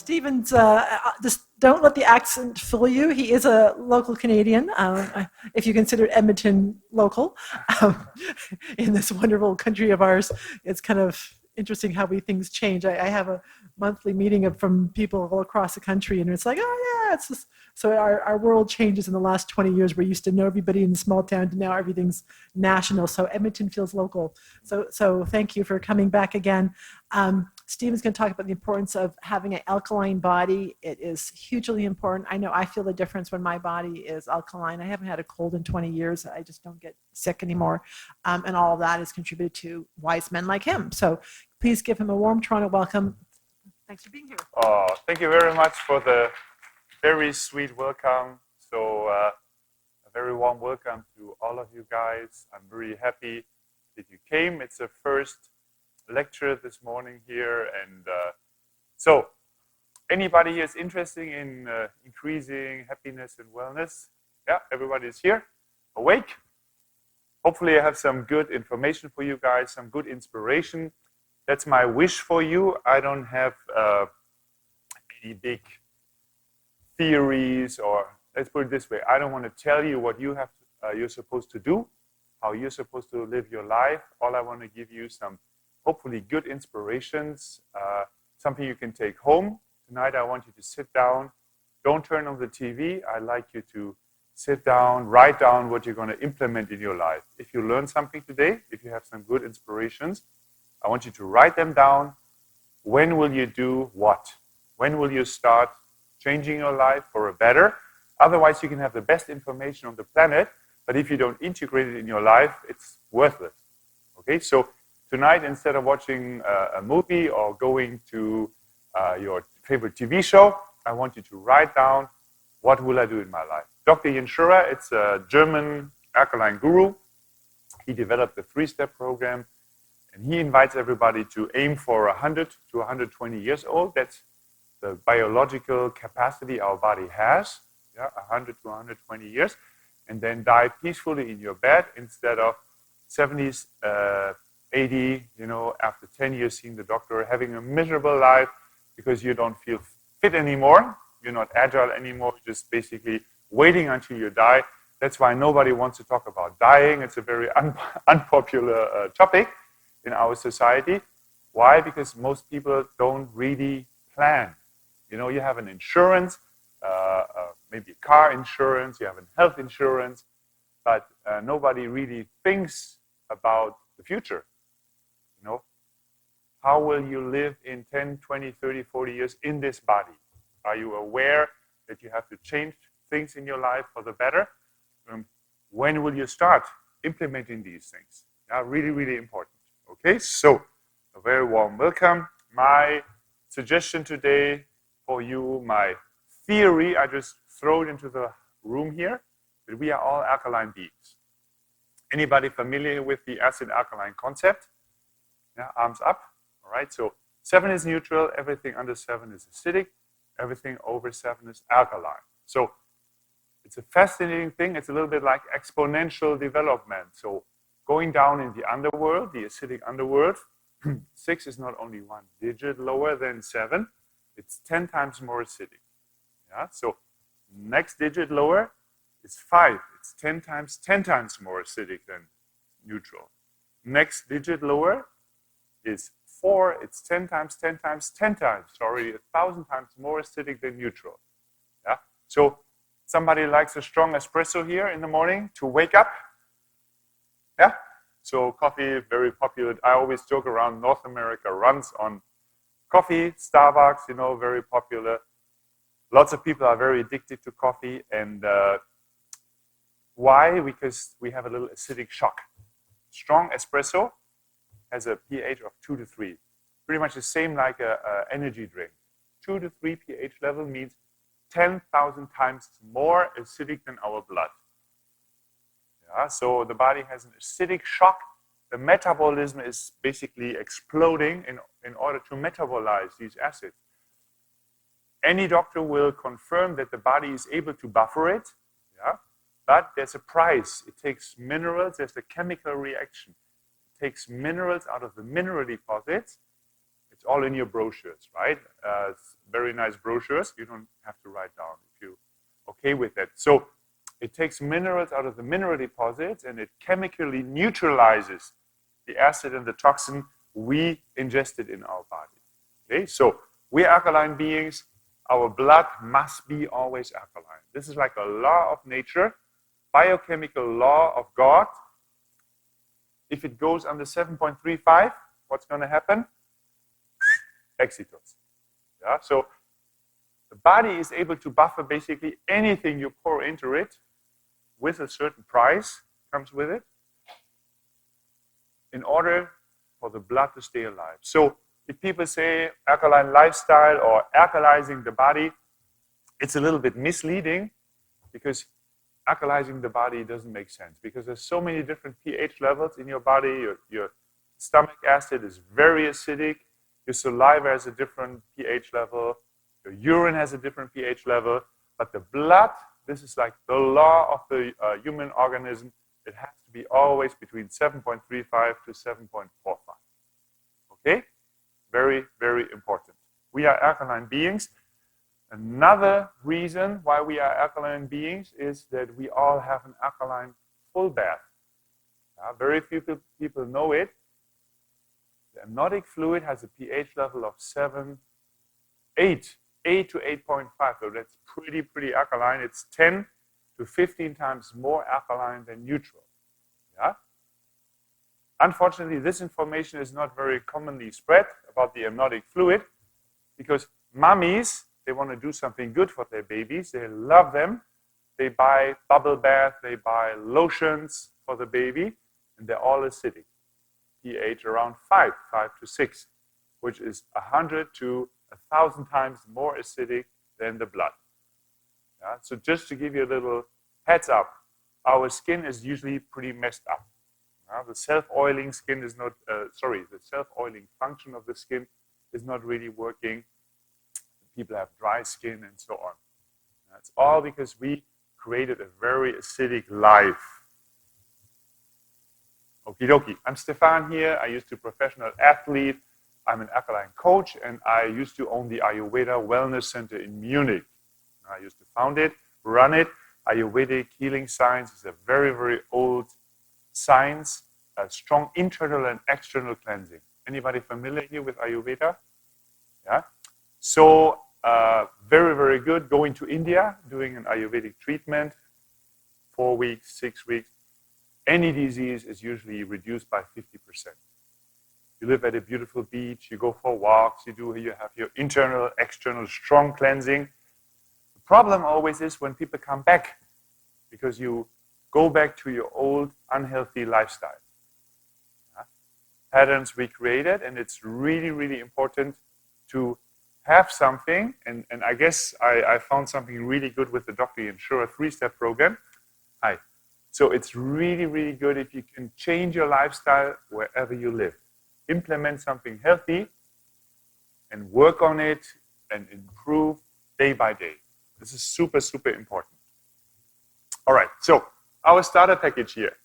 Stephen's, just don't let the accent fool you. He is a local Canadian, if you consider Edmonton local. In this wonderful country of ours, it's kind of interesting how things change. I have a monthly meeting from people all across the country, and it's like, oh yeah, it's just, so our world changes in the last 20 years. We used to know everybody in the small town, to now everything's national. So Edmonton feels local. So thank you for coming back again. Stephen's going to talk about the importance of having an alkaline body. It is hugely important. I know I feel the difference when my body is alkaline. I haven't had a cold in 20 years. I just don't get sick anymore. And all of that is contributed to wise men like him. So please give him a warm Toronto welcome. Thanks for being here. Oh, thank you very much for the very sweet welcome. So a very warm welcome to all of you guys. I'm really happy that you came. It's the first lecture this morning here, and so anybody here is interested in increasing happiness and wellness? Yeah, everybody is here, awake. Hopefully I have some good information for you guys, some good inspiration. That's my wish for you. I don't have any big theories, or let's put it this way, I don't want to tell you what you have you're supposed to do, how you're supposed to live your life. All I want to give you some hopefully good inspirations, something you can take home. Tonight I want you to sit down, don't turn on the TV. I'd like you to sit down, write down what you're going to implement in your life. If you learn something today, if you have some good inspirations, I want you to write them down. When will you do what? When will you start changing your life for a better? Otherwise you can have the best information on the planet, but if you don't integrate it in your life, it's worthless. Okay, so tonight, instead of watching a movie or going to your favorite TV show, I want you to write down, what will I do in my life? Dr. Yenshura, it's a German alkaline guru. He developed a 3-step program, and he invites everybody to aim for 100 to 120 years old. That's the biological capacity our body has, 100 to 120 years, and then die peacefully in your bed instead of 70s, 80, after 10 years seeing the doctor, having a miserable life because you don't feel fit anymore, you're not agile anymore, just basically waiting until you die. That's why nobody wants to talk about dying. It's a very unpopular topic in our society. Why? Because most people don't really plan. You have an insurance, maybe car insurance, you have a health insurance, but nobody really thinks about the future. How will you live in 10, 20, 30, 40 years in this body? Are you aware that you have to change things in your life for the better? When will you start implementing these things? Really, really important. Okay, so a very warm welcome. My suggestion today for you, my theory, I just throw it into the room here, that we are all alkaline beings. Anybody familiar with the acid-alkaline concept? Arms up. All right, so 7 is neutral, everything under 7 is acidic, everything over 7 is alkaline. So it's a fascinating thing. It's a little bit like exponential development. So going down in the underworld, the acidic underworld, 6 is not only 1 digit lower than 7, it's 10 times more acidic. So next digit lower is 5. It's 10 times more acidic than neutral. Next digit lower is 4. It's 10 times, 10 times, 10 times. Sorry, 1,000 times more acidic than neutral. So somebody likes a strong espresso here in the morning to wake up. So coffee, very popular. I always joke around, North America runs on coffee. Starbucks, very popular. Lots of people are very addicted to coffee. And why? Because we have a little acidic shock. Strong espresso has a pH of 2 to 3. Pretty much the same like an energy drink. 2 to 3 pH level means 10,000 times more acidic than our blood. So the body has an acidic shock. The metabolism is basically exploding in order to metabolize these acids. Any doctor will confirm that the body is able to buffer it, but there's a price. It takes minerals. There's a chemical reaction. It takes minerals out of the mineral deposits. It It's all in your brochures, right? Very nice brochures. You don't have to write down if you're okay with that. So it takes minerals out of the mineral deposits and it chemically neutralizes the acid and the toxin we ingested in our body. Okay, so we're alkaline beings. Our blood must be always alkaline. This is like a law of nature, biochemical law of God. If it goes under 7.35, what's going to happen? Exitus. Yeah, so the body is able to buffer basically anything you pour into it with a certain price, comes with it, in order for the blood to stay alive. So if people say alkaline lifestyle or alkalizing the body, it's a little bit misleading because alkalizing the body doesn't make sense because there's so many different pH levels in your body. Your stomach acid is very acidic. Your saliva has a different pH level. Your urine has a different pH level. But the blood, this is like the law of the human organism. It has to be always between 7.35 to 7.45. Okay? Very, very important. We are alkaline beings. Another reason why we are alkaline beings is that we all have an alkaline full bath. Very few people know it. The amniotic fluid has a pH level of 8 to 8.5. So that's pretty alkaline. It's 10 to 15 times more alkaline than neutral. Yeah? Unfortunately, this information is not very commonly spread about the amniotic fluid because mummies, they want to do something good for their babies. They love them. They buy bubble bath. They buy lotions for the baby, and they're all acidic. pH around 5 to 6, which is 100 to 1,000 times more acidic than the blood. Yeah? So just to give you a little heads up, our skin is usually pretty messed up. The self-oiling skin is not, the self-oiling function of the skin is not really working. People have dry skin and so on. It's all because we created a very acidic life. Okie dokie. I'm Stephan here. I used to be a professional athlete. I'm an alkaline coach, and I used to own the Ayurveda Wellness Center in Munich. I used to found it, run it. Ayurvedic healing science is a very, very old science, a strong internal and external cleansing. Anybody familiar here with Ayurveda? Yeah. So very, very good. Going to India, doing an Ayurvedic treatment, 4 weeks, 6 weeks. Any disease is usually reduced by 50%. You live at a beautiful beach, you go for walks, you have your internal, external, strong cleansing. The problem always is when people come back because you go back to your old unhealthy lifestyle. Patterns we created, and it's really, really important to have something, and I guess I found something really good with the Dr. Insurer 3-step program. So it's really, really good if you can change your lifestyle wherever you live. Implement something healthy and work on it and improve day by day. This is super, super important. All right, so our starter package here.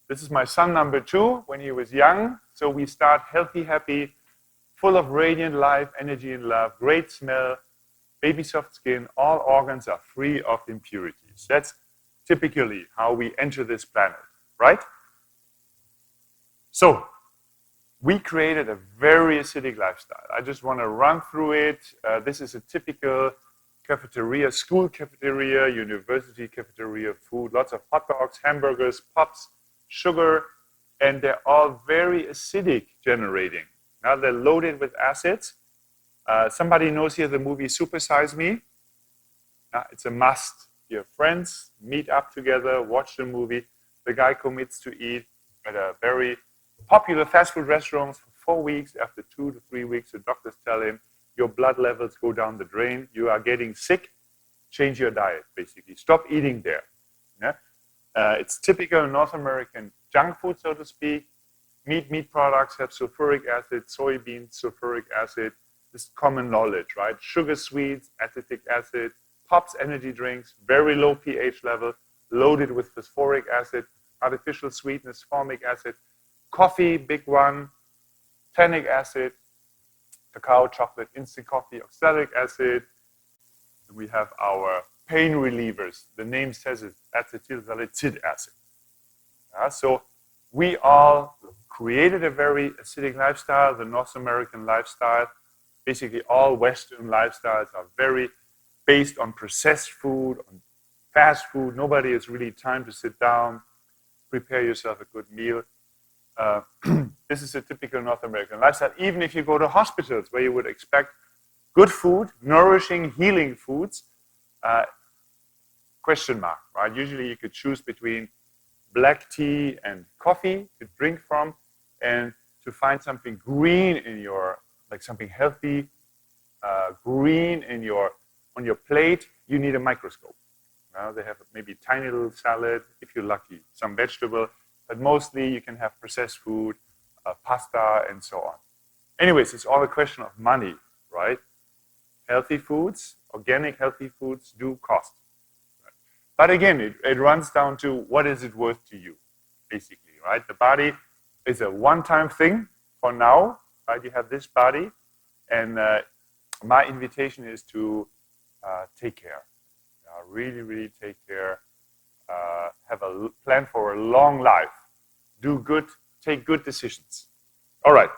This is my son number 2 when he was young. So we start healthy, happy, full of radiant life, energy and love, great smell, baby soft skin, all organs are free of impurities. That's typically how we enter this planet, right? So we created a very acidic lifestyle. I just want to run through it. This is a typical cafeteria, school cafeteria, university cafeteria food, lots of hot dogs, hamburgers, pops, sugar, and they're all very acidic generating. Now they're loaded with acids. Somebody knows here the movie Super Size Me? It's a must. Your friends meet up together, watch the movie. The guy commits to eat at a very popular fast food restaurant for 4 weeks. After 2 to 3 weeks, the doctors tell him, your blood levels go down the drain. You are getting sick. Change your diet, basically. Stop eating there. Yeah? It's typical North American junk food, so to speak. Meat products have sulfuric acid, soybeans, sulfuric acid. This is common knowledge, right? Sugar sweets, acetic acid, pops, energy drinks, very low pH level, loaded with phosphoric acid, artificial sweetness, formic acid, coffee, big one, tannic acid, cacao, chocolate, instant coffee, oxalic acid. We have our pain relievers. The name says it, acetylsalicylic acid. So we all created a very acidic lifestyle, the North American lifestyle. Basically, all Western lifestyles are very based on processed food, on fast food. Nobody has really time to sit down, prepare yourself a good meal. This is a typical North American lifestyle. Even if you go to hospitals where you would expect good food, nourishing, healing foods, question mark, right? Usually you could choose between black tea and coffee to drink from, and to find something green in your, like something healthy, green in on your plate, you need a microscope. They have maybe tiny little salad, if you're lucky, some vegetable, but mostly you can have processed food, pasta, and so on. Anyways, it's all a question of money, right? Healthy foods, organic healthy foods do cost. Right? But again, it runs down to what is it worth to you, basically, right? The body is a one-time thing for now, right? You have this body, and my invitation is to take care. Really, really take care. Have a plan for a long life. Do good, take good decisions. All right.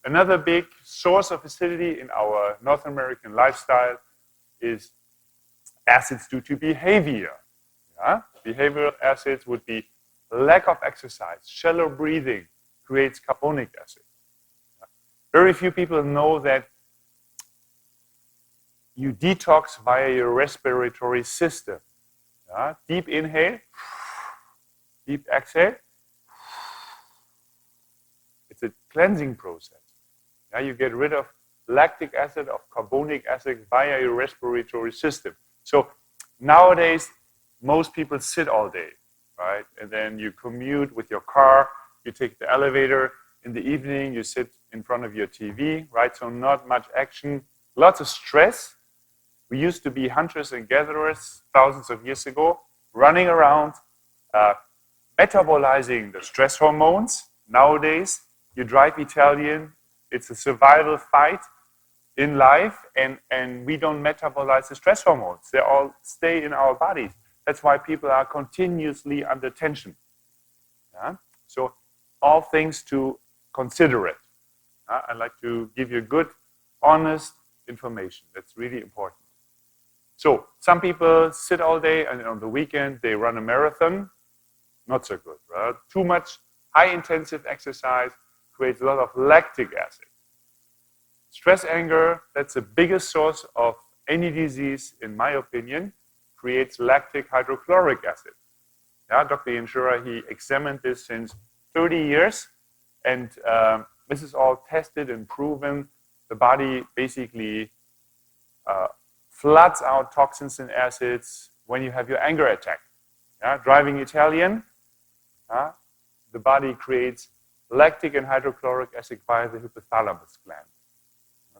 Another big source of acidity in our North American lifestyle is acids due to behavior. Behavioral acids would be lack of exercise, shallow breathing creates carbonic acid. Very few people know that you detox via your respiratory system. Deep inhale, deep exhale. It's a cleansing process. You get rid of lactic acid, of carbonic acid via your respiratory system. So nowadays, most people sit all day, right? And then you commute with your car, you take the elevator. In the evening, you sit in front of your TV, right? So not much action, lots of stress. We used to be hunters and gatherers thousands of years ago, running around, metabolizing the stress hormones. Nowadays, you drive Italian, it's a survival fight in life, and we don't metabolize the stress hormones. They all stay in our bodies. That's why people are continuously under tension. So all things to consider it. I'd like to give you good, honest information. That's really important. So some people sit all day, and on the weekend they run a marathon. Not so good, right? Too much high-intensive exercise creates a lot of lactic acid. Stress, anger, that's the biggest source of any disease, in my opinion, creates lactic hydrochloric acid. Dr. Inshura, he examined this since 30 years, and this is all tested and proven. The body basically floods out toxins and acids when you have your anger attack. Driving Italian, the body creates lactic and hydrochloric acid via the hypothalamus gland.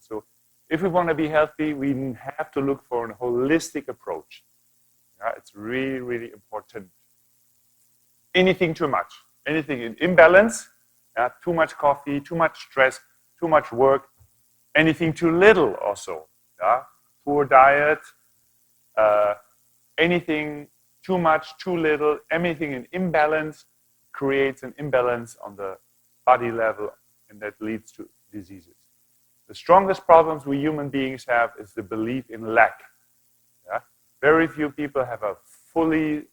So if we want to be healthy, we have to look for a holistic approach. It's really, really important. Anything too much, anything in imbalance, too much coffee, too much stress, too much work, anything too little also. Poor diet, anything too much, too little, anything in imbalance creates an imbalance on the body level, and that leads to diseases. The strongest problems we human beings have is the belief in lack. Very few people have a fully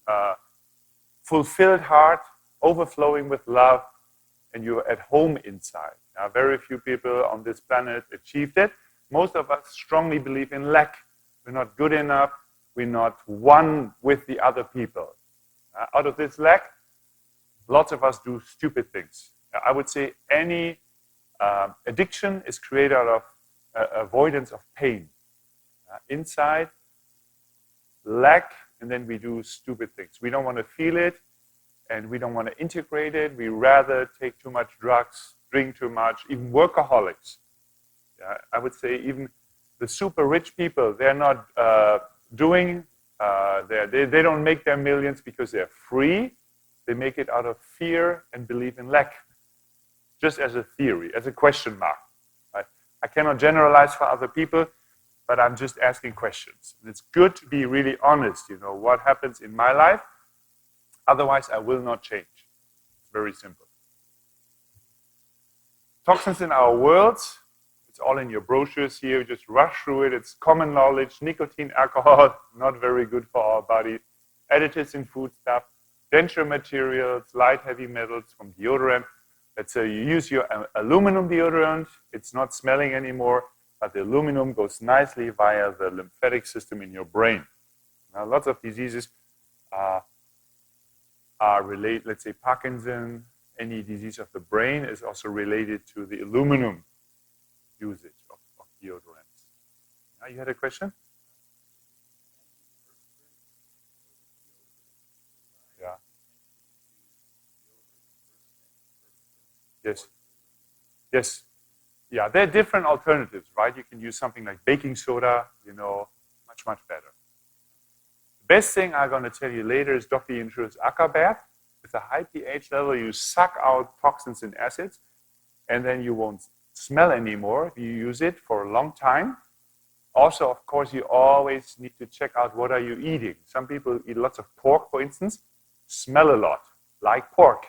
fulfilled heart, overflowing with love, and you're at home inside. Very few people on this planet achieved it. Most of us strongly believe in lack. We're not good enough. We're not one with the other people. Out of this lack, lots of us do stupid things. I would say any addiction is created out of avoidance of pain. Inside, lack, and then we do stupid things. We don't want to feel it, and we don't want to integrate it. We rather take too much drugs, drink too much, even workaholics. I would say even the super rich people, they're not they don't make their millions because they're free. They make it out of fear and belief in lack. Just as a theory, as a question mark. Right? I cannot generalize for other people, but I'm just asking questions. And it's good to be really honest, you know, what happens in my life. Otherwise, I will not change. It's very simple. Toxins in our world, it's all in your brochures here. Just rush through it. It's common knowledge. Nicotine, alcohol, not very good for our body. Additives in food stuff. Denture materials, light heavy metals from deodorant. Let's say you use your aluminum deodorant. It's not smelling anymore, but the aluminum goes nicely via the lymphatic system in your brain. Now, lots of diseases are related. Let's say Parkinson, any disease of the brain is also related to the aluminum usage of deodorants. Now, you had a question? Yeah. Yes. Yes. Yeah, there are different alternatives, right? You can use something like baking soda, you know, much, much better. The best thing I'm going to tell you later is Dr. Yenshu's Aqua Bath. With a high pH level, you suck out toxins and acids, and then you won't smell anymore if you use it for a long time. Also, of course, you always need to check out what are you eating. Some people eat lots of pork, for instance, smell a lot, like pork.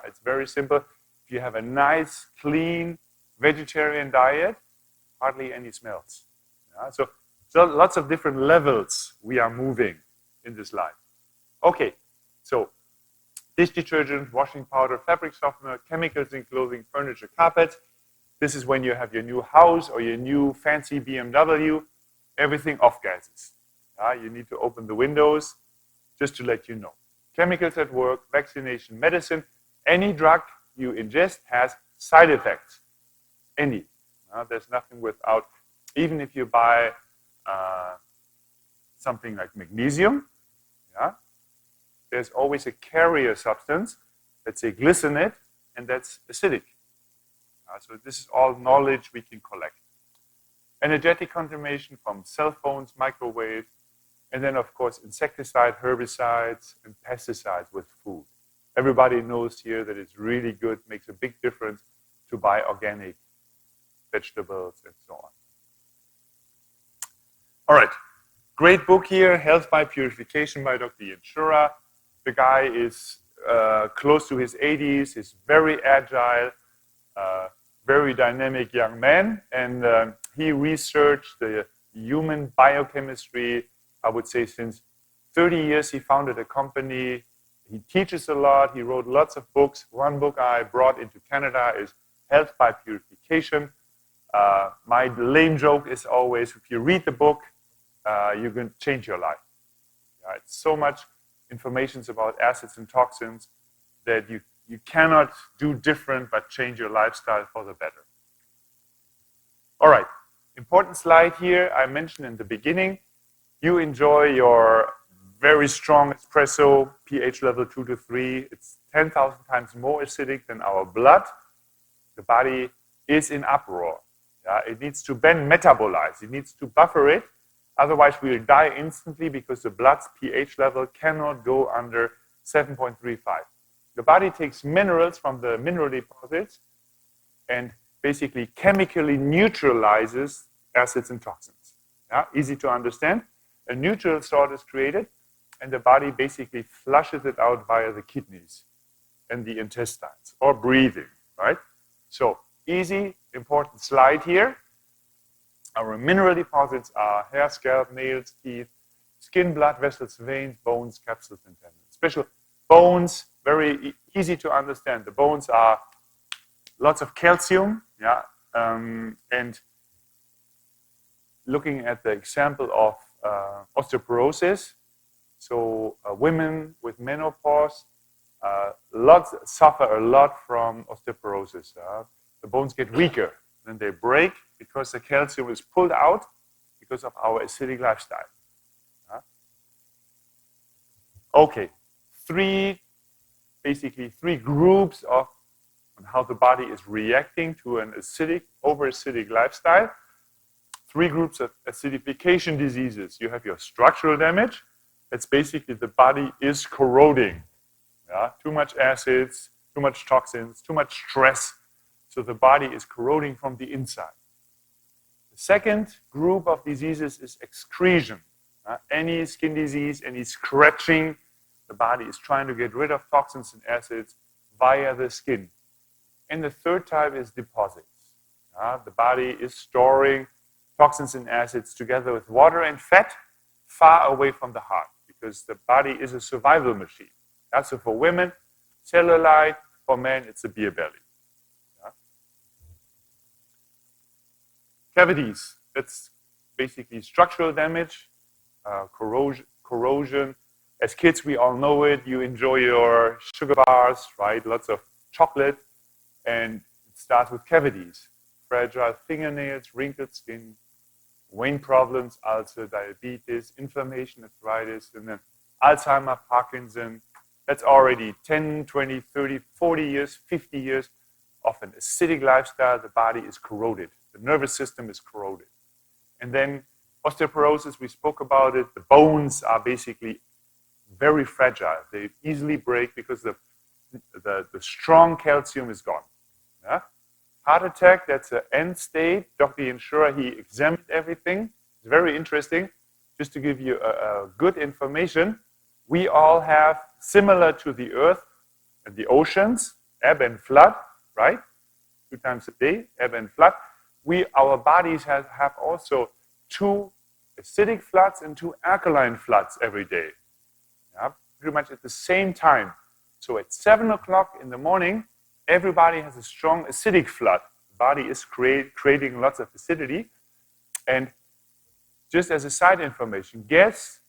It's very simple. If you have a nice, clean, vegetarian diet, hardly any smells. So lots of different levels we are moving in this life. Okay, so dish detergent, washing powder, fabric softener, chemicals in clothing, furniture, carpets. This is when you have your new house or your new fancy BMW, everything off gases. You need to open the windows just to let you know. Chemicals at work, vaccination, medicine, any drug you ingest has side effects. Any. There's nothing without, even if you buy something like magnesium, there's always a carrier substance, let's say glycinate, and that's acidic. So this is all knowledge we can collect. Energetic contamination from cell phones, microwaves, and then of course insecticide, herbicides, and pesticides with food. Everybody knows here that it's really good, makes a big difference to buy organic vegetables and so on. All right, great book here, Health by Purification by Dr. Yenshura. The guy is close to his 80s, he's very agile, very dynamic young man, and he researched the human biochemistry, I would say since 30 years. He founded a company, he teaches a lot, he wrote lots of books. One book I brought into Canada is Health by Purification. My lame joke is always, if you read the book, you're going to change your life. It's so much information about acids and toxins that you cannot do different but change your lifestyle for the better. All right, important slide here. I mentioned in the beginning, you enjoy your very strong espresso, pH level 2 to 3. It's 10,000 times more acidic than our blood. The body is in uproar. It needs to then metabolize. It needs to buffer it. Otherwise, we'll die instantly because the blood's pH level cannot go under 7.35. The body takes minerals from the mineral deposits and basically chemically neutralizes acids and toxins. Easy to understand. A neutral salt is created, and the body basically flushes it out via the kidneys and the intestines, or breathing, right? So, easy, important slide here. Our mineral deposits are hair, scalp, nails, teeth, skin, blood vessels, veins, bones, capsules, and tendons. Special bones, very easy to understand. The bones are lots of calcium, and looking at the example of osteoporosis, so women with menopause suffer a lot from osteoporosis. The bones get weaker, then they break because the calcium is pulled out because of our acidic lifestyle. Okay, basically three groups of how the body is reacting to an over-acidic lifestyle. Three groups of acidification diseases. You have your structural damage. It's basically the body is corroding. Too much acids, too much toxins, too much stress. So the body is corroding from the inside. The second group of diseases is excretion. Any skin disease, any scratching, the body is trying to get rid of toxins and acids via the skin. And the third type is deposits. The body is storing toxins and acids together with water and fat far away from the heart, because the body is a survival machine. So for women, cellulite; for men, it's a beer belly. Cavities, that's basically structural damage, corrosion. As kids, we all know it. You enjoy your sugar bars, right? Lots of chocolate, and it starts with cavities. Fragile fingernails, wrinkled skin, vein problems, ulcer, diabetes, inflammation, arthritis, and then Alzheimer, Parkinson. That's already 10, 20, 30, 40 years, 50 years of an acidic lifestyle. The body is corroded. The nervous system is corroded. And then osteoporosis, we spoke about it. The bones are basically very fragile. They easily break because the strong calcium is gone. Yeah? Heart attack, that's an end state. Dr. Insurer, he examined everything. It's very interesting. Just to give you a good information, we all have, similar to the earth and the oceans, ebb and flood, right? 2 times a day, ebb and flood. Our bodies have also 2 acidic floods and 2 alkaline floods every day. Yeah? Pretty much at the same time. So at 7 o'clock in the morning, everybody has a strong acidic flood. The body is creating lots of acidity. And just as a side information, guess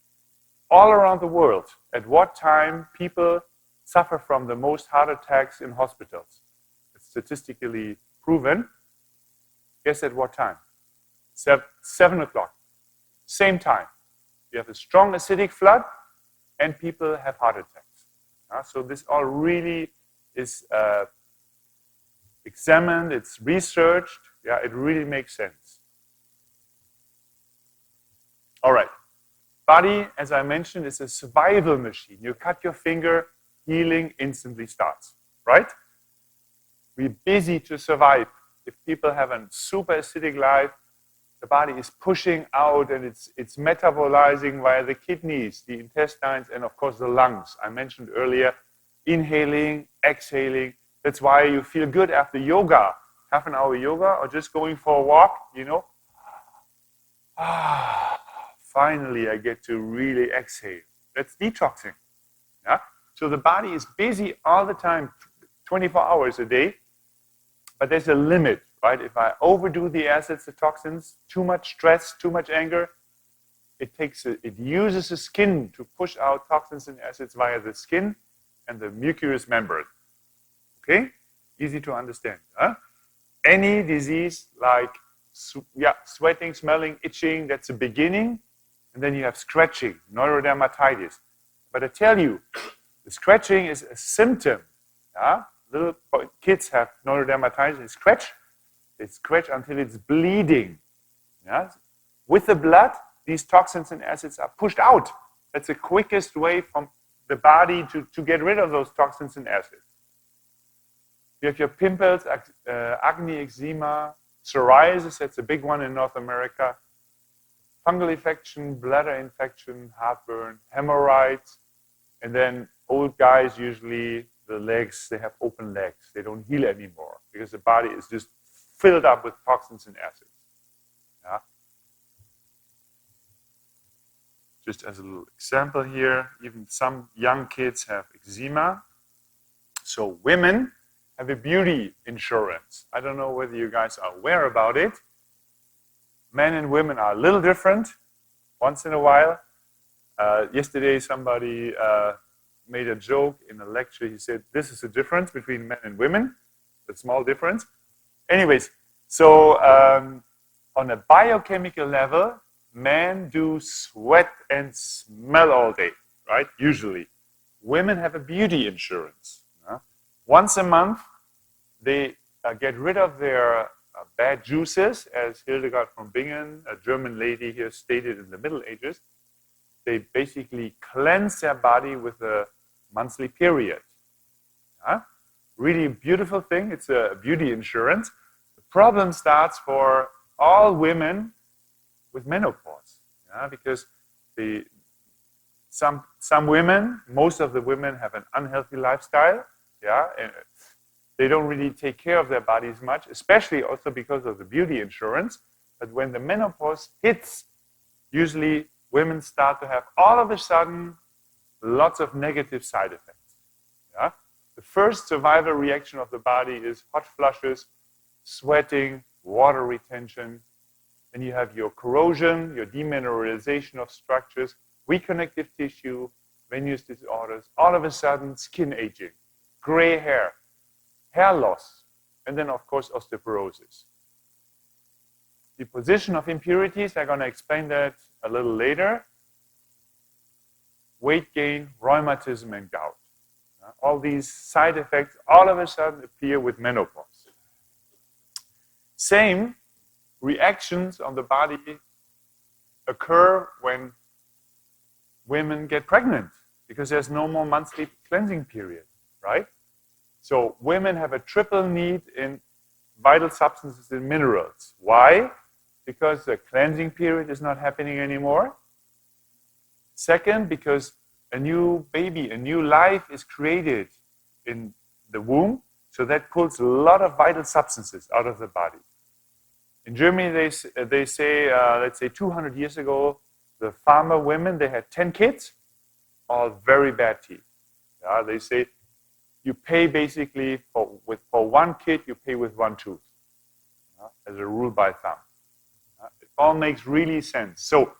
all around the world at what time people suffer from the most heart attacks in hospitals. It's statistically proven. Guess at what time? 7 o'clock. Same time. You have a strong acidic flood and people have heart attacks. So this all really is examined, it's researched. Yeah, it really makes sense. All right. Body, as I mentioned, is a survival machine. You cut your finger, healing instantly starts, right? We're busy to survive. If people have a super acidic life, the body is pushing out and it's metabolizing via the kidneys, the intestines, and of course the lungs. I mentioned earlier, inhaling, exhaling. That's why you feel good after yoga, half an hour yoga, or just going for a walk, you know. Finally, I get to really exhale. That's detoxing. Yeah? So the body is busy all the time, 24 hours a day, but there's a limit, right? If I overdo the acids, the toxins, too much stress, too much anger, it uses the skin to push out toxins and acids via the skin and the mucous membrane. Okay? Easy to understand. Huh? Any disease like sweating, smelling, itching, that's the beginning. And then you have scratching, neurodermatitis. But I tell you, the scratching is a symptom. Yeah? Little kids have neurodermatitis, they scratch until it's bleeding. Yeah? With the blood, these toxins and acids are pushed out. That's the quickest way from the body to get rid of those toxins and acids. You have your pimples, acne, eczema, psoriasis, that's a big one in North America. Fungal infection, bladder infection, heartburn, hemorrhoids, and then old guys usually, the legs, they have open legs. They don't heal anymore because the body is just filled up with toxins and acids. Yeah? Just as a little example here, even some young kids have eczema. So women have a beauty insurance. I don't know whether you guys are aware about it. Men and women are a little different once in a while. Yesterday, somebody made a joke in a lecture. He said, this is the difference between men and women, a small difference. Anyways, so on a biochemical level, men do sweat and smell all day, right? Usually. Women have a beauty insurance. Once a month, they get rid of their bad juices, as Hildegard von Bingen, a German lady here, stated in the Middle Ages. They basically cleanse their body with a monthly period. Really beautiful thing. It's a beauty insurance. The problem starts for all women with menopause. Yeah? Because some women, most of the women have an unhealthy lifestyle. Yeah, and they don't really take care of their bodies much, especially also because of the beauty insurance. But when the menopause hits, usually women start to have all of a sudden lots of negative side effects. Yeah? The first survival reaction of the body is hot flushes, sweating, water retention. Then you have your corrosion, your demineralization of structures, weak connective tissue, venous disorders, all of a sudden skin aging, gray hair loss, and then of course osteoporosis. The position of impurities, I'm going to explain that a little later. Weight gain, rheumatism, and gout. All these side effects all of a sudden appear with menopause. Same reactions on the body occur when women get pregnant because there's no more monthly cleansing period, right? So women have a triple need in vital substances and minerals. Why? Because the cleansing period is not happening anymore. Second, because a new baby, a new life is created in the womb, so that pulls a lot of vital substances out of the body. In Germany, they say, let's say 200 years ago, the farmer women, they had 10 kids, all very bad teeth. They say you pay basically for one kid, you pay with one tooth, as a rule by thumb. It all makes really sense. So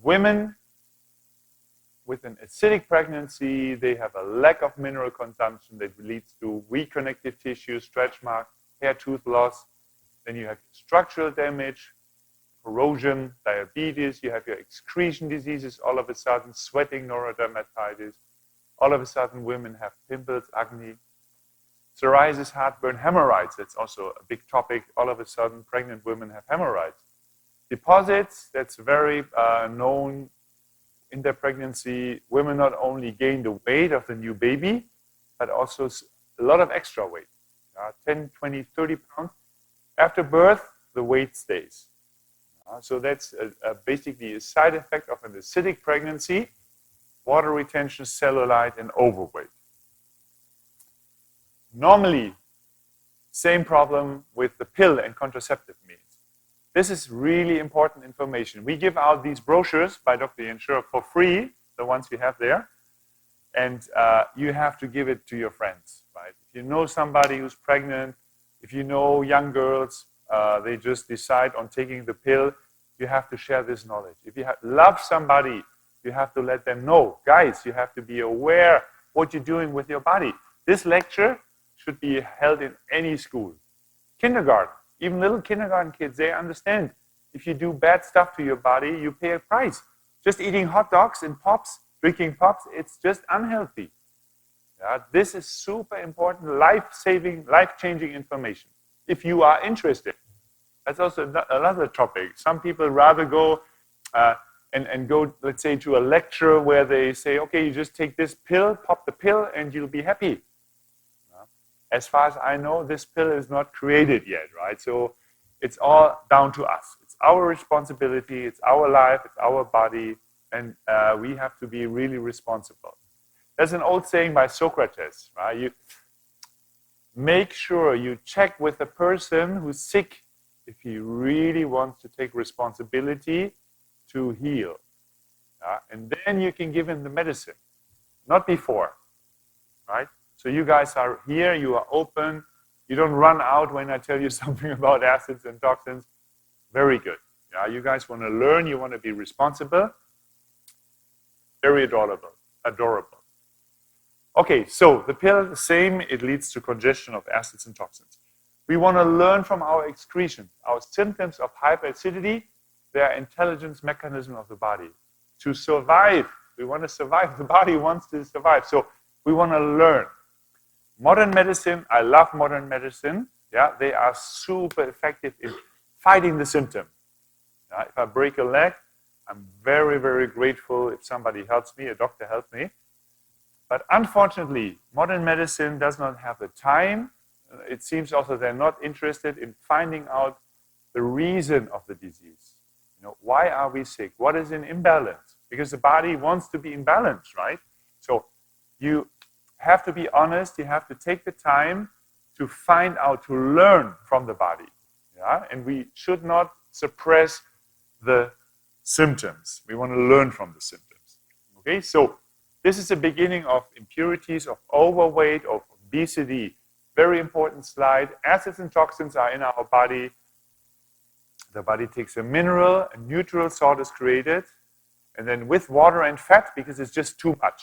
women with an acidic pregnancy, they have a lack of mineral consumption that leads to weak connective tissue, stretch mark, hair tooth loss. Then you have structural damage, corrosion, diabetes, you have your excretion diseases all of a sudden, sweating, neurodermatitis. All of a sudden, women have pimples, acne, psoriasis, heartburn, hemorrhoids. That's also a big topic. All of a sudden, pregnant women have hemorrhoids. Deposits, that's very known in their pregnancy. Women not only gain the weight of the new baby, but also a lot of extra weight, 10, 20, 30 pounds. After birth, the weight stays. So that's basically a side effect of an acidic pregnancy. Water retention, cellulite, and overweight. Normally, same problem with the pill and contraceptive means. This is really important information. We give out these brochures by Dr. Yenshur for free, the ones we have there, and you have to give it to your friends, right? If you know somebody who's pregnant, if you know young girls, they just decide on taking the pill, you have to share this knowledge. If you love somebody, you have to let them know. Guys, you have to be aware what you're doing with your body. This lecture should be held in any school. Kindergarten, even little kindergarten kids, they understand. If you do bad stuff to your body, you pay a price. Just eating hot dogs and pops, drinking pops, it's just unhealthy. This is super important, life-saving, life-changing information. If you are interested. That's also another topic. Some people rather go and go, let's say, to a lecture where they say, okay, you just take this pill, pop the pill, and you'll be happy. As far as I know, this pill is not created yet, right? So it's all down to us. It's our responsibility, it's our life, it's our body, and we have to be really responsible. There's an old saying by Socrates, right? You make sure you check with the person who's sick if he really wants to take responsibility to heal. And then you can give him the medicine, not before, right? So you guys are here, you are open, you don't run out when I tell you something about acids and toxins. Very good. You guys want to learn, you want to be responsible. Very adorable. Okay, so the pill, the same, it leads to congestion of acids and toxins. We want to learn from our excretion. Our symptoms of hyperacidity, they are intelligence mechanism of the body. To survive, we want to survive. The body wants to survive. So we want to learn. Modern medicine, I love modern medicine. They are super effective in fighting the symptom. If I break a leg, I'm very, very grateful if somebody helps me, a doctor helps me. But unfortunately, modern medicine does not have the time. It seems also they're not interested in finding out the reason of the disease. Why are we sick? What is an imbalance? Because the body wants to be in balance, right? So you have to be honest. You have to take the time to find out, to learn from the body. Yeah? And we should not suppress the symptoms. We want to learn from the symptoms. Okay, so this is the beginning of impurities, of overweight, of obesity. Very important slide. Acids and toxins are in our body. The body takes a mineral, a neutral salt is created, and then with water and fat, because it's just too much.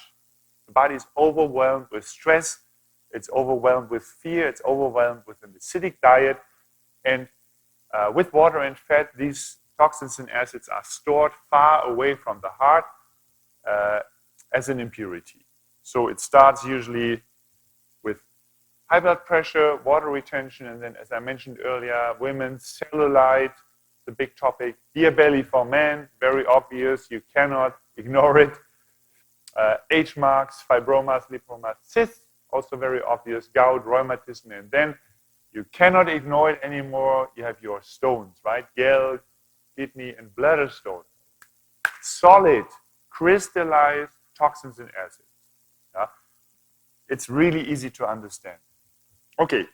The body is overwhelmed with stress, it's overwhelmed with fear, it's overwhelmed with an acidic diet, and with water and fat, these toxins and acids are stored far away from the heart as an impurity. So it starts usually with high blood pressure, water retention, and then, as I mentioned earlier, women's cellulite, the big topic. Beer belly for men, very obvious. You cannot ignore it. Age marks, fibromas, lipomas, cysts, also very obvious. Gout, rheumatism, and then you cannot ignore it anymore. You have your stones, right? Gall, kidney, and bladder stone. Solid, crystallized toxins and acids. Yeah? It's really easy to understand. Okay,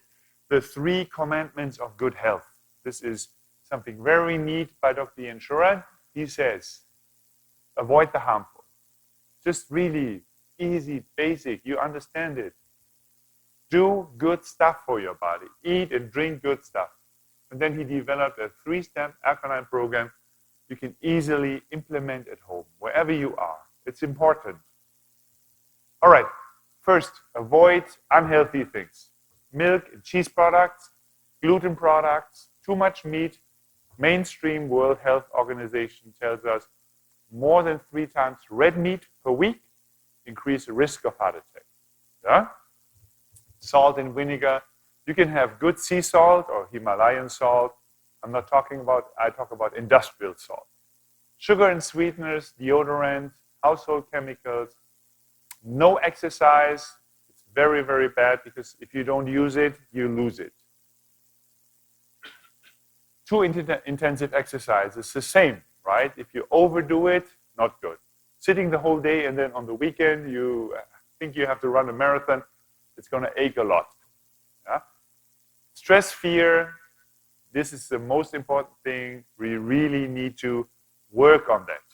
the 3 commandments of good health. This is something very neat by Dr. Ian Shuran. He says, avoid the harmful. Just really easy, basic. You understand it. Do good stuff for your body. Eat and drink good stuff. And then he developed a 3-step alkaline program you can easily implement at home, wherever you are. It's important. All right. First, avoid unhealthy things. Milk and cheese products, gluten products, too much meat. Mainstream World Health Organization tells us more than 3 times red meat per week increase the risk of heart attack. Yeah? Salt and vinegar. You can have good sea salt or Himalayan salt. I talk about industrial salt. Sugar and sweeteners, deodorant, household chemicals. No exercise. It's very, very bad because if you don't use it, you lose it. Too intensive exercise is the same, right? If you overdo it, not good. Sitting the whole day and then on the weekend you think you have to run a marathon, it's going to ache a lot. Yeah? Stress, fear, this is the most important thing. We really need to work on that.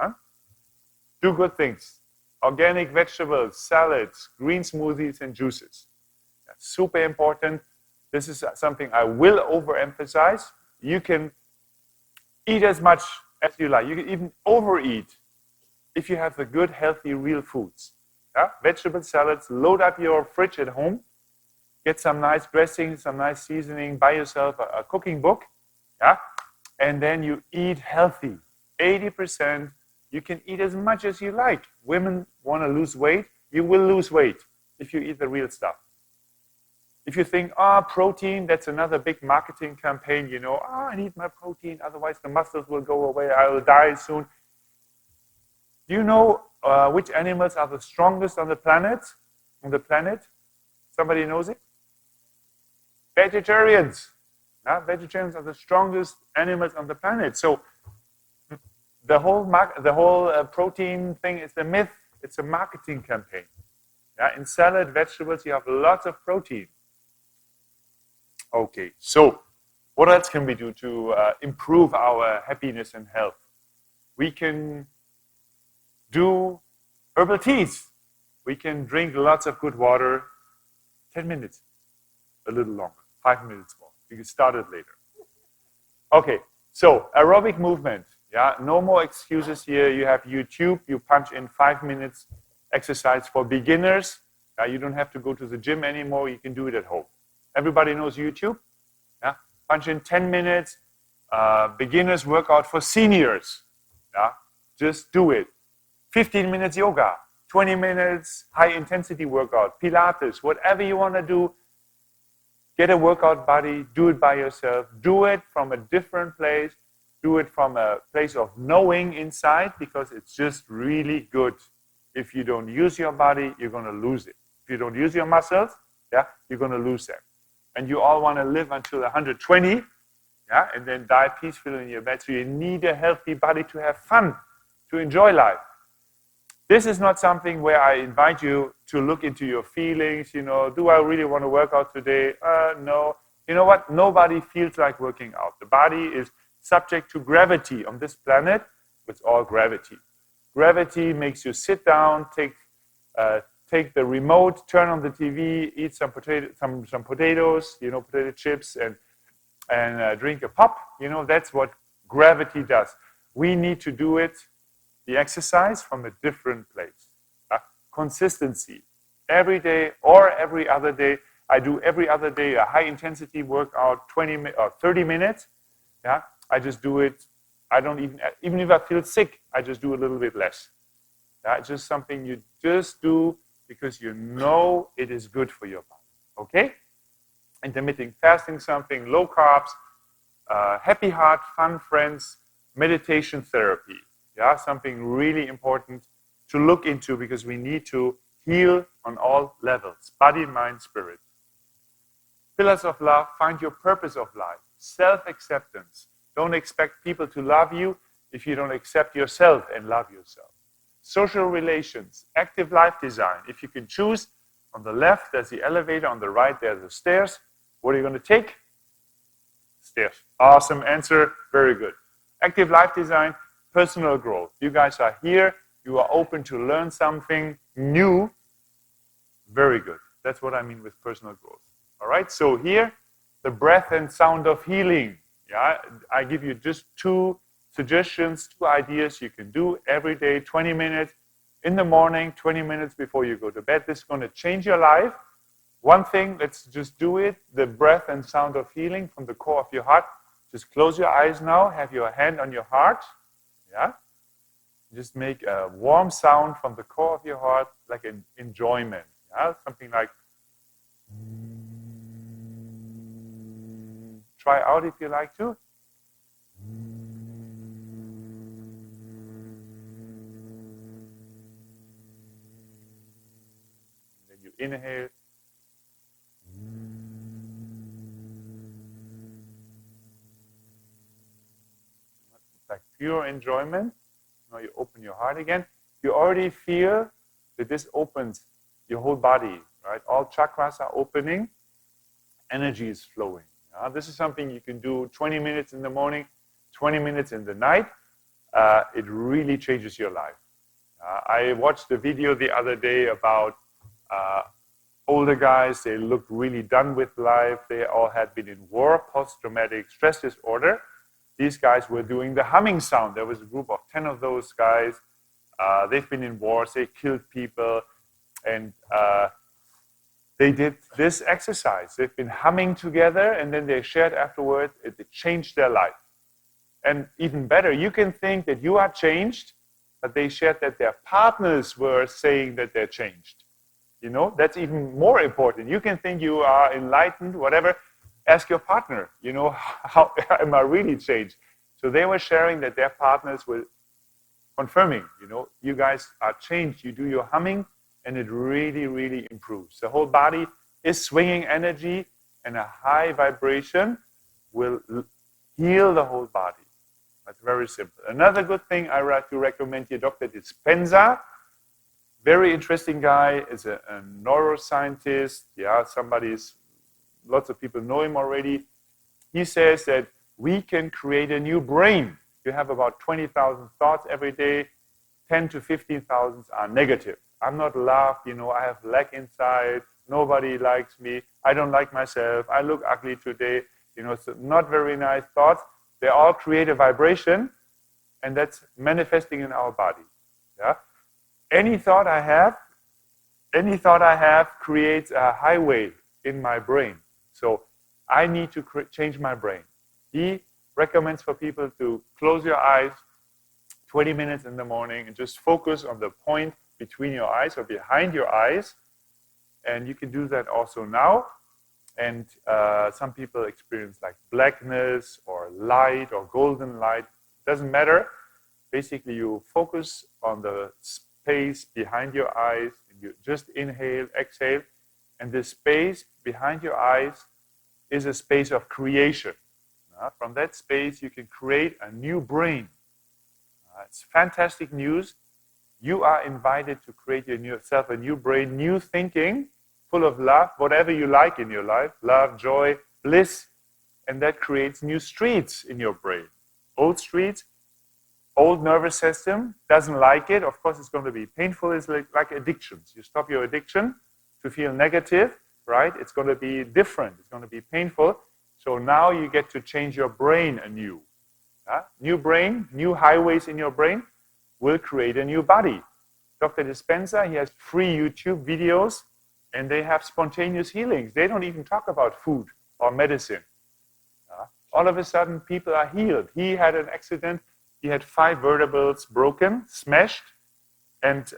Yeah? Do good things. Organic vegetables, salads, green smoothies, and juices. That's super important. This is something I will overemphasize. You can eat as much as you like. You can even overeat if you have the good, healthy, real foods. Yeah? Vegetable salads, load up your fridge at home. Get some nice dressing, some nice seasoning. Buy yourself a cooking book. Yeah? And then you eat healthy. 80%, you can eat as much as you like. Women want to lose weight. You will lose weight if you eat the real stuff. If you think, protein, that's another big marketing campaign, I need my protein, otherwise the muscles will go away, I will die soon. Do you know which animals are the strongest on the planet? Somebody knows it? Vegetarians. Vegetarians are the strongest animals on the planet. So the whole protein thing is a myth. It's a marketing campaign. Yeah? In salad, vegetables, you have lots of protein. Okay, so what else can we do to improve our happiness and health? We can do herbal teas. We can drink lots of good water. 10 minutes, a little longer, 5 minutes more. You can start it later. Okay, so aerobic movement. Yeah, no more excuses here. You have YouTube. You punch in 5 minutes exercise for beginners. You don't have to go to the gym anymore. You can do it at home. Everybody knows YouTube. Yeah? Punch in 10 minutes, beginner's workout for seniors. Yeah? Just do it. 15 minutes yoga, 20 minutes high-intensity workout, Pilates, whatever you want to do. Get a workout buddy, do it by yourself. Do it from a different place. Do it from a place of knowing inside, because it's just really good. If you don't use your body, you're going to lose it. If you don't use your muscles, you're going to lose them. And you all want to live until 120. yeah, and then die peacefully in your bed. So you need a healthy body to have fun, to enjoy life. This is not something where I invite you to look into your feelings, do I really want to work out today? No. You know what? Nobody feels like working out. The body is subject to gravity on this planet. It's all gravity. Gravity makes you sit down, take the remote, turn on the TV, eat some potatoes, potato chips, and drink a pop. That's what gravity does. We need to do it, the exercise, from a different place. Consistency. Every day or every other day. I do every other day a high-intensity workout, 20 or 30 minutes. Yeah, I just do it. I don't even if I feel sick, I just do a little bit less. That's just something you just do because you know it is good for your body. Okay? Intermittent fasting, something, low carbs, happy heart, fun friends, meditation therapy. Yeah, something really important to look into because we need to heal on all levels, body, mind, spirit. Pillars of love, find your purpose of life. Self-acceptance. Don't expect people to love you if you don't accept yourself and love yourself. Social relations, active life design. If you can choose, on the left there's the elevator, on the right there's the stairs. What are you going to take? Stairs. Awesome answer. Very good. Active life design, personal growth. You guys are here. You are open to learn something new. Very good. That's what I mean with personal growth. All right, so here, the breath and sound of healing. Yeah, I give you just 2 suggestions, 2 ideas you can do every day, 20 minutes in the morning, 20 minutes before you go to bed. This is going to change your life. One thing, let's just do it, the breath and sound of healing from the core of your heart. Just close your eyes now, have your hand on your heart. Yeah, just make a warm sound from the core of your heart, like an enjoyment. Yeah, something like. Try out if you like to. Then you inhale. It's like pure enjoyment. Now you open your heart again. You already feel that this opens your whole body, right? All chakras are opening. Energy is flowing. This is something you can do 20 minutes in the morning, 20 minutes in the night. It really changes your life. I watched a video the other day about older guys. They looked really done with life. They all had been in war, post-traumatic stress disorder. These guys were doing the humming sound. There was a group of 10 of those guys. They've been in wars. They killed people. And they did this exercise. They've been humming together, and then they shared afterwards. It changed their life. And even better, you can think that you are changed, but they shared that their partners were saying that they're changed. That's even more important. You can think you are enlightened, whatever. Ask your partner, how am I really changed? So they were sharing that their partners were confirming, you guys are changed. You do your humming, and it really, really improves. The whole body is swinging energy, and a high vibration will heal the whole body. That's very simple. Another good thing I like to recommend here, Dr. Dispenza. Very interesting guy, is a neuroscientist. Yeah, lots of people know him already. He says that we can create a new brain. You have about 20,000 thoughts every day. 10 to 15,000 are negative. I'm not loved, I have lack inside, nobody likes me, I don't like myself, I look ugly today, so not very nice thoughts. They all create a vibration, and that's manifesting in our body. Yeah? Any thought I have creates a highway in my brain. So I need to change my brain. He recommends for people to close your eyes 20 minutes in the morning and just focus on the point between your eyes or behind your eyes. And you can do that also now. And some people experience like blackness or light or golden light. Doesn't matter. Basically, you focus on the space behind your eyes. And you just inhale, exhale. And the space behind your eyes is a space of creation. From that space, you can create a new brain. It's fantastic news. You are invited to create yourself a new brain, new thinking, full of love, whatever you like in your life, love, joy, bliss, and that creates new streets in your brain. Old streets, old nervous system, doesn't like it. Of course, it's going to be painful. It's like addictions. You stop your addiction to feel negative, right? It's going to be different. It's going to be painful. So now you get to change your brain anew. New brain, new highways in your brain will create a new body. Dr. Dispenza, he has free YouTube videos, and they have spontaneous healings. They don't even talk about food or medicine. All of a sudden, people are healed. He had an accident. He had 5 vertebrae broken, smashed, and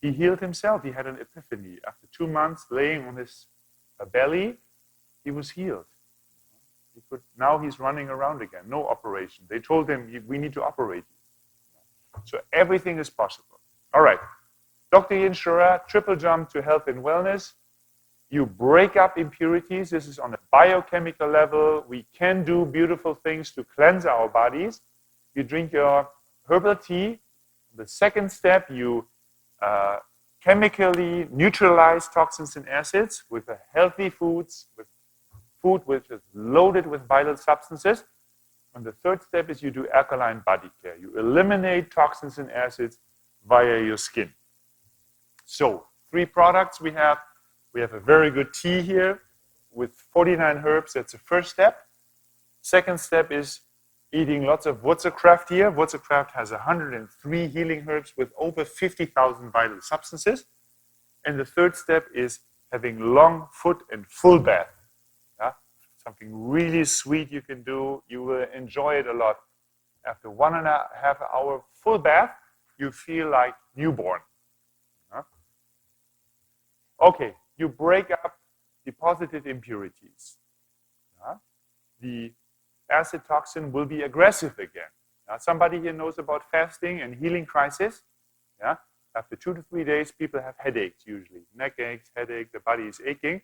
he healed himself. He had an epiphany. After 2 months laying on his belly, he was healed. Now he's running around again. No operation. They told him, we need to operate you. So everything is possible. All right. Dr. Inshura, triple jump to health and wellness. You break up impurities. This is on a biochemical level. We can do beautiful things to cleanse our bodies. You drink your herbal tea. The second step, you chemically neutralize toxins and acids with healthy foods, with food which is loaded with vital substances. And the third step is you do alkaline body care. You eliminate toxins and acids via your skin. So 3 products we have. We have a very good tea here with 49 herbs. That's the first step. Second step is eating lots of Wurzelkraft here. Wurzelkraft has 103 healing herbs with over 50,000 vital substances. And the third step is having long foot and full bath. Something really sweet you can do. You will enjoy it a lot. After 1.5 hour full bath, you feel like newborn. Okay, you break up deposited impurities. The acid toxin will be aggressive again. Somebody here knows about fasting and healing crisis. After 2 to 3 days, people have headaches usually. Neck aches, headache, the body is aching,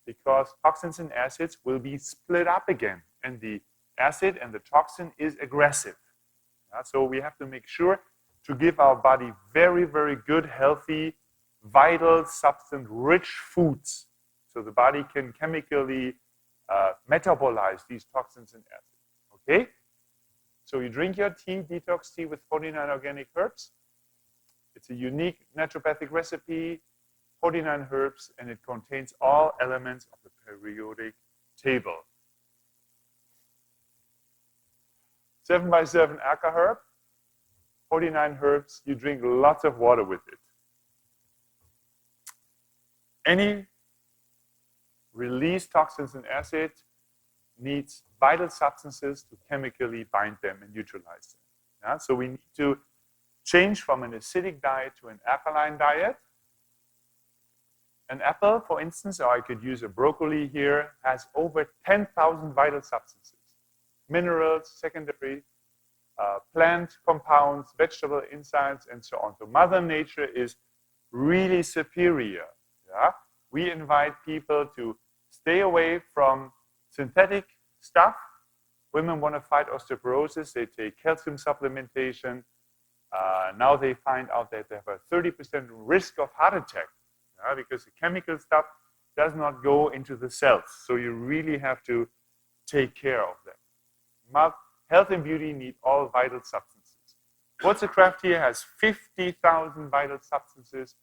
because toxins and acids will be split up again. And the acid and the toxin is aggressive. So we have to make sure to give our body very, very good, healthy, vital, substance-rich foods, so the body can chemically metabolize these toxins and acids. Okay? So you drink your tea, detox tea with 49 organic herbs. It's a unique naturopathic recipe, 49 herbs, and it contains all elements of the periodic table. 7x7 aca herb, 49 herbs, you drink lots of water with it. Any released toxins and acid needs vital substances to chemically bind them and neutralize them. So we need to change from an acidic diet to an alkaline diet. An apple, for instance, or I could use a broccoli here, has over 10,000 vital substances. Minerals, secondary, plant compounds, vegetable insides, and so on. So Mother Nature is really superior. We invite people to stay away from synthetic stuff. Women want to fight osteoporosis. They take calcium supplementation. Now they find out that they have a 30% risk of heart attack because the chemical stuff does not go into the cells. So you really have to take care of them. Health and beauty need all vital substances. Wurzelkraft here has 50,000 vital substances,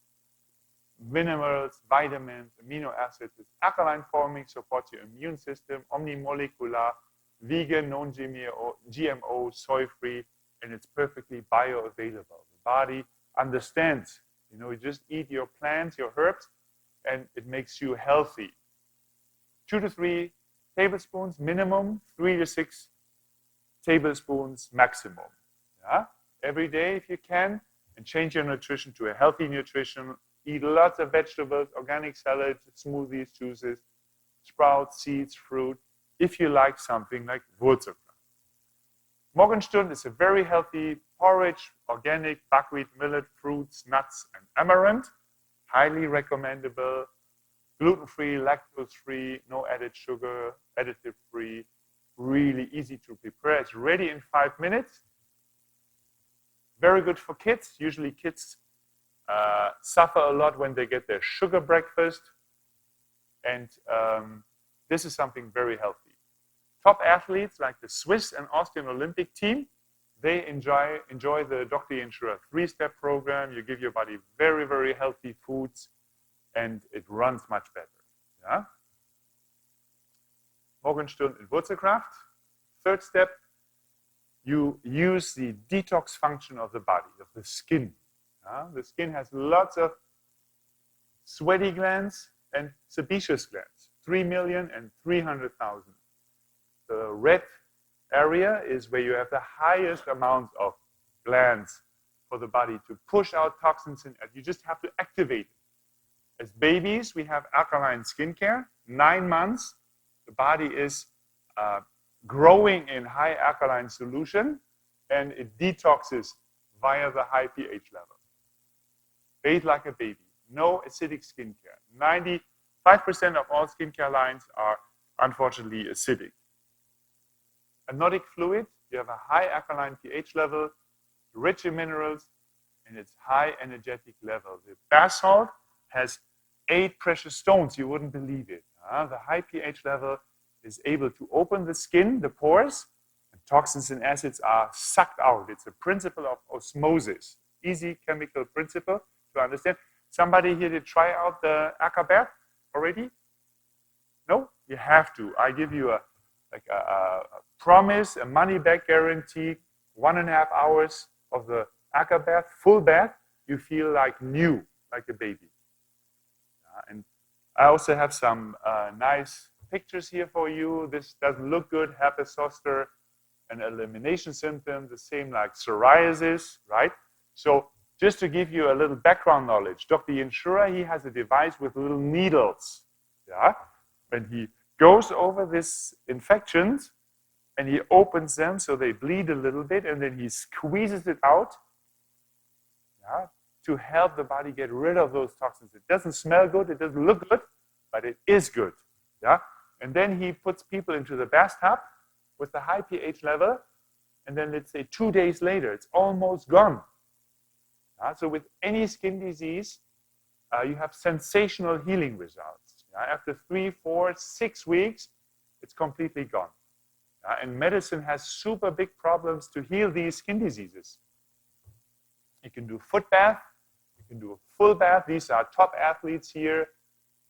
minerals, vitamins, amino acids. It's alkaline forming, supports your immune system, omnimolecular, vegan, non-GMO, soy-free, and it's perfectly bioavailable. The body understands. You just eat your plants, your herbs, and it makes you healthy. 2 to 3 tablespoons minimum, 3 to 6 tablespoons maximum. Every day if you can, and change your nutrition to a healthy nutrition. Eat lots of vegetables, organic salads, smoothies, juices, sprouts, seeds, fruit, if you like something like Wurzelkraft. Morgenstund is a very healthy porridge, organic, buckwheat, millet, fruits, nuts, and amaranth. Highly recommendable, gluten-free, lactose-free, no added sugar, additive-free, really easy to prepare. It's ready in 5 minutes. Very good for kids. Usually kids suffer a lot when they get their sugar breakfast. And this is something very healthy. Top athletes like the Swiss and Austrian Olympic team, they enjoy the Dr. Insurer 3-step program. You give your body very, very healthy foods, and it runs much better. Yeah? Morgenstund and Wurzelkraft. 3rd step, you use the detox function of the body, of the skin. The skin has lots of sweaty glands and sebaceous glands, 3 million and 300,000. The red area is where you have the highest amount of glands for the body to push out toxins, and you just have to activate it. As babies, we have alkaline skincare. 9 months, the body is growing in high alkaline solution, and it detoxes via the high pH level. Bathe like a baby. No acidic skincare. 95% of all skincare lines are unfortunately acidic. Anodic fluid, you have a high alkaline pH level, rich in minerals, and it's high energetic level. The bath salt has 8 precious stones. You wouldn't believe it. The high pH level is able to open the skin, the pores, and toxins and acids are sucked out. It's a principle of osmosis. Easy chemical principle to understand. Somebody here did try out the Aqua bath already? No? You have to. I give you a promise, a money-back guarantee, 1.5 hours of the Aqua bath, full bath, you feel like new, like a baby. And I also have some nice pictures here for you. This doesn't look good. Herpes zoster, an elimination symptom, the same like psoriasis, right? So just to give you a little background knowledge, Dr. Insurer, he has a device with little needles. Yeah? When he goes over these infections and he opens them so they bleed a little bit, and then he squeezes it out, yeah, to help the body get rid of those toxins. It doesn't smell good, it doesn't look good, but it is good. Yeah? And then he puts people into the bathtub with the high pH level, and then let's say 2 days later, it's almost gone. So with any skin disease, you have sensational healing results. After 3, 4, 6 weeks, it's completely gone. And medicine has super big problems to heal these skin diseases. You can do foot bath, you can do a full bath. These are top athletes here.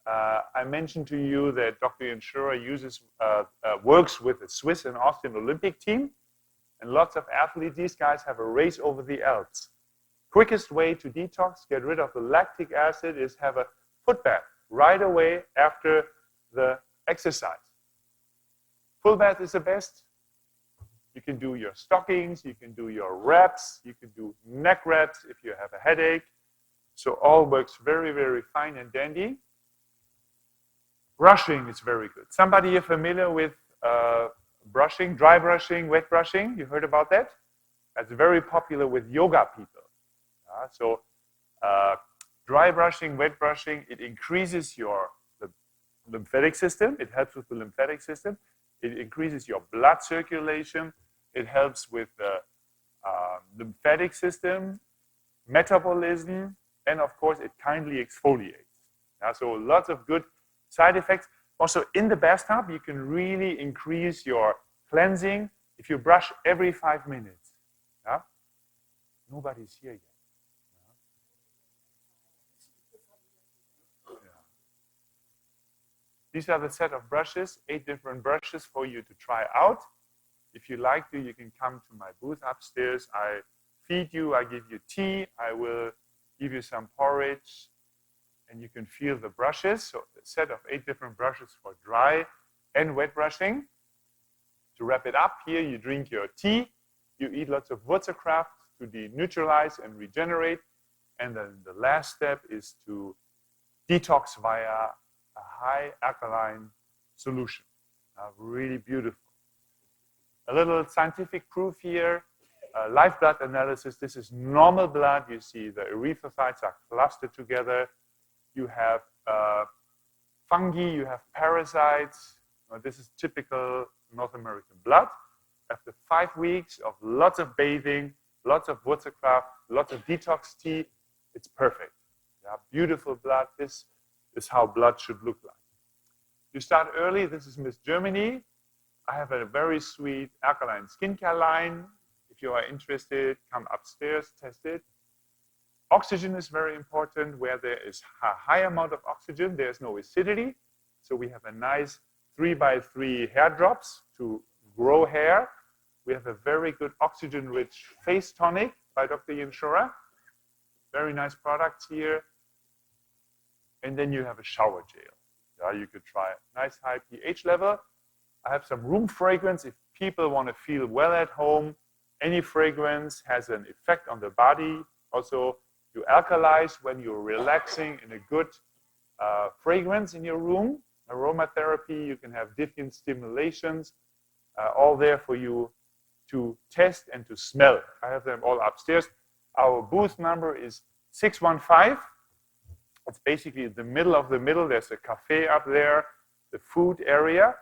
I mentioned to you that Dr. Insurer works with the Swiss and Austrian Olympic team, and lots of athletes. These guys have a race over the Alps. Quickest way to detox, get rid of the lactic acid, is have a foot bath right away after the exercise. Full bath is the best. You can do your stockings, you can do your wraps, you can do neck wraps if you have a headache. So all works very, very fine and dandy. Brushing is very good. Somebody here familiar with brushing, dry brushing, wet brushing? You heard about that? That's very popular with yoga people. So dry brushing, wet brushing, it increases the lymphatic system. It helps with the lymphatic system. It increases your blood circulation. It helps with the lymphatic system, metabolism, and of course, it kindly exfoliates. So lots of good side effects. Also, in the bathtub, you can really increase your cleansing if you brush every 5 minutes. Nobody's here yet. These are the set of brushes, 8 different brushes for you to try out. If you like to, you can come to my booth upstairs. I feed you, I give you tea, I will give you some porridge, and you can feel the brushes. So a set of 8 different brushes for dry and wet brushing. To wrap it up, here you drink your tea, you eat lots of Wurzelkraft to de-neutralize and regenerate, and then the last step is to detox via a high alkaline solution. Really beautiful. A little scientific proof here. Live blood analysis. This is normal blood. You see the erythrocytes are clustered together. You have fungi, you have parasites. This is typical North American blood. After 5 weeks of lots of bathing, lots of Wurzelkraft, lots of detox tea, it's perfect. Yeah, beautiful blood. This is how blood should look like. You start early. This is Miss Germany. I have a very sweet alkaline skincare line. If you are interested, come upstairs, test it. Oxygen is very important. Where there is a high amount of oxygen, there's no acidity. So we have a nice 3x3 hair drops to grow hair. We have a very good oxygen-rich face tonic by Dr. Yenshura. Very nice products here. And then you have a shower gel. Yeah, you could try a nice high pH level. I have some room fragrance if people want to feel well at home. Any fragrance has an effect on the body. Also, you alkalize when you're relaxing in a good fragrance in your room. Aromatherapy, you can have different stimulations, all there for you to test and to smell. I have them all upstairs. Our booth number is 615. It's basically in the middle of the middle. There's a cafe up there, the food area.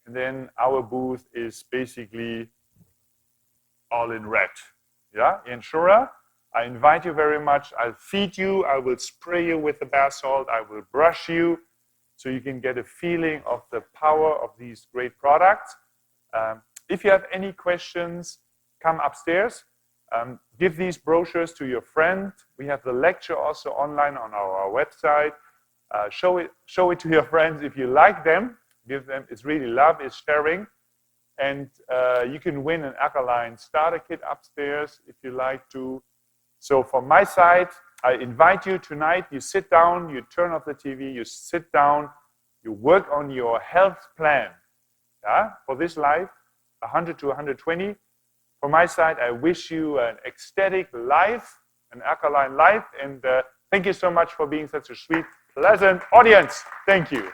And then our booth is basically all in red. Yeah, Yenshura, I invite you very much. I'll feed you. I will spray you with the bath salt. I will brush you so you can get a feeling of the power of these great products. If you have any questions, come upstairs. Give these brochures to your friend. We have the lecture also online on our website. Show it to your friends if you like them. Give them. It's really love. It's sharing. And you can win an alkaline starter kit upstairs if you like to. So from my side, I invite you tonight. You sit down. You turn off the TV. You sit down. You work on your health plan. Yeah, for this life. 100 to 120. From my side, I wish you an ecstatic life, an alkaline life, and thank you so much for being such a sweet, pleasant audience. Thank you.